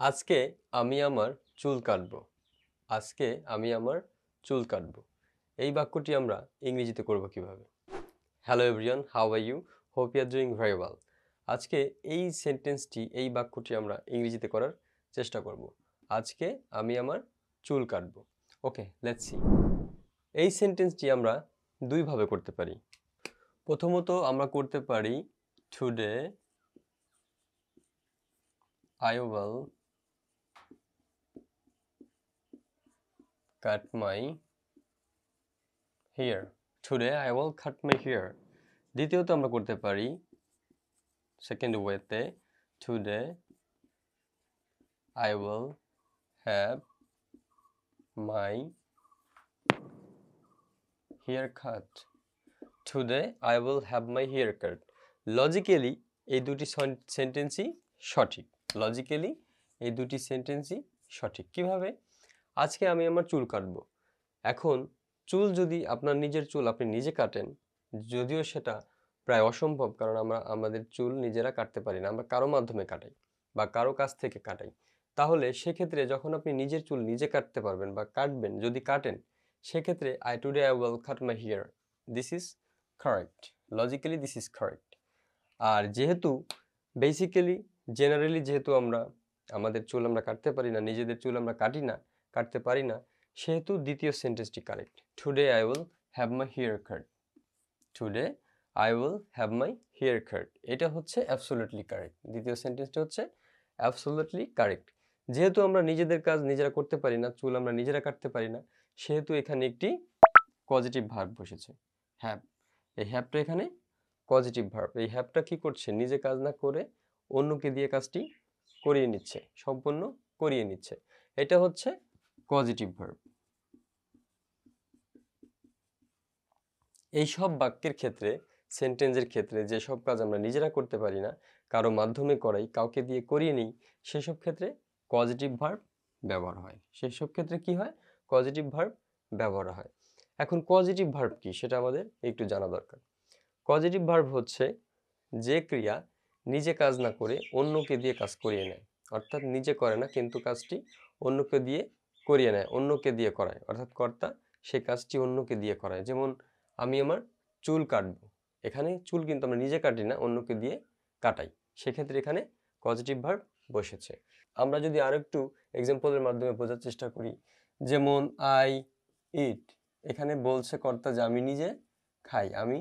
আজকে আমি আমার চুল কাটবো। আজকে আমি আমার চুল কাটবো। এই বাক্যটি আমরা ইংরেজিতে করব কিভাবে? Hello everyone, how are you? Hope you are doing very well. আজকে এই সেন্টেন্সটি, এই বাক্যটি আমরা ইংরেজিতে করার চেষ্টা করব। আজকে আমি আমার চুল কাটবো। ওকে, লেটস সি। এই সেন্টেন্সটি আমরা দুইভাবে করতে পারি। প্রথমত আমরা করতে পারি today I will cut my hair. Today I will cut my hair. দ্বিতীয়ত আমরা করতে পারি সেকেন্ড ওয়েতে today I will have my hair cut. Today I will have my hair cut. Logically এই দুটি সেন্টেন্সই সঠিক। লজিক্যালি এই দুটি সেন্টেন্সই সঠিক। কিভাবে? আজকে আমি আমার চুল কাটবো। এখন চুল যদি আপনার নিজের চুল আপনি নিজে কাটেন, যদিও সেটা প্রায় অসম্ভব, কারণ আমরা আমাদের চুল নিজেরা কাটতে পারি না, আমরা কারো মাধ্যমে কাটাই বা কারো কাছ থেকে কাটাই। তাহলে সেক্ষেত্রে যখন আপনি নিজের চুল নিজে কাটতে পারবেন বা কাটবেন, যদি কাটেন, সেক্ষেত্রে today I will cut my hair, this is correct. Logically this is correct. আর যেহেতু বেসিক্যালি জেনারেলি যেহেতু আমরা আমাদের চুল আমরা কাটতে পারি না, নিজেদের চুল আমরা কাটতে পারি না, সেহেতু দ্বিতীয় সেন্টেন্সটি correct. Today I will have my hair cut. Today I will have my hair cut, এটা হচ্ছে অ্যাবসলিউটলি কারেক্ট। দ্বিতীয় সেন্টেন্সটা হচ্ছে অ্যাবসলিউটলি কারেক্ট। যেহেতু আমরা নিজেদের কাজ নিজেরা করতে পারি না, চুল আমরা নিজেরা কাটতে পারি না, সেহেতু এখানে একটি পজিটিভ ভার্ব বসেছে, হ্যাভ। এই হ্যাভটা এখানে পজিটিভ ভার্ব। এই হ্যাভটা কি করছে? নিজে কাজ না করে অন্যকে দিয়ে কাজটি করিয়ে নিচ্ছে, সম্পূর্ণ করিয়ে নিচ্ছে। এটা হচ্ছে পজিটিভ ভার্ব। এই সব বাক্যের ক্ষেত্রে, সেন্টেন্সের ক্ষেত্রে যেসব কাজ আমরা নিজেরা করতে পারি না, কারো মাধ্যমে করাই, কাউকে দিয়ে করিয়ে নিই, সেসব ক্ষেত্রে পজিটিভ ভার্ব ব্যবহার হয়। সেসব ক্ষেত্রে কি হয়? পজিটিভ ভার্ব ব্যবহার হয়। এখন পজিটিভ ভার্ব কি সেটা আমাদের একটু জানা দরকার। পজিটিভ ভার্ব হচ্ছে যে ক্রিয়া নিজে কাজ না করে অন্যকে দিয়ে কাজ করিয়ে নেয়, অর্থাৎ নিজে করে না কিন্তু কাজটি অন্যকে দিয়ে করিয়ে নেয়, অন্যকে দিয়ে করায়, অর্থাৎ কর্তা সেই কাজটি অন্যকে দিয়ে করায়। যেমন আমি আমার চুল কাটবো, এখানে চুল কিন্তু আমরা নিজে কাটি না, অন্যকে দিয়ে কাটাই, সেক্ষেত্রে এখানে পজিটিভ ভার্ব বসেছে। আমরা যদি আরেকটু এক্সাম্পলের মাধ্যমে বোঝার চেষ্টা করি, যেমন আই ইট, এখানে বলছে কর্তা যে আমি নিজে খাই, আমি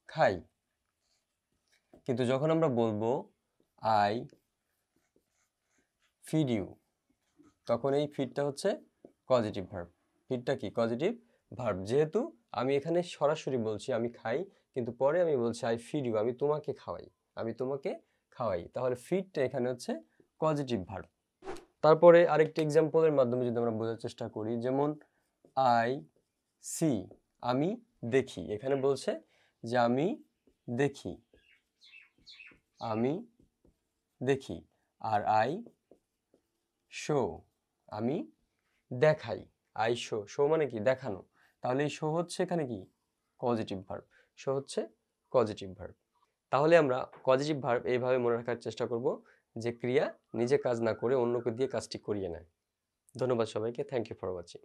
খাই। কিন্তু যখন আমরা বলবো আই ফিড ইউ, তখন এই ফিডটা হচ্ছে পজিটিভ ভার্ব। ফিডটা কি? Positive verb. যেহেতু আমি এখানে সরাসরি বলছি আমি খাই, কিন্তু পরে আমি বলছি আই ফিড ইউ, আমি তোমাকে খাওয়াই, আমি তোমাকে খাওয়াই, তাহলে ফিডটা এখানে হচ্ছে পজিটিভ ভার্ব। তারপরে আরেকটি এক্সাম্পলের মাধ্যমে যদি আমরা বোঝার চেষ্টা করি, যেমন আই সি, আমি দেখি, এখানে বলছে যে আমি দেখি, আমি দেখি। আর আই শো, আমি দেখাই, আই শো, শো মানে কি? দেখানো। তাহলে এই শো হচ্ছে এখানে কি? Positive verb. শো হচ্ছে পজিটিভ ভার্ব। তাহলে আমরা পজিটিভ ভার্ব এইভাবে মনে রাখার চেষ্টা করব, যে ক্রিয়া নিজে কাজ না করে অন্যকে দিয়ে কাজটি করিয়ে নেয়। ধন্যবাদ সবাইকে। Thank you for watching.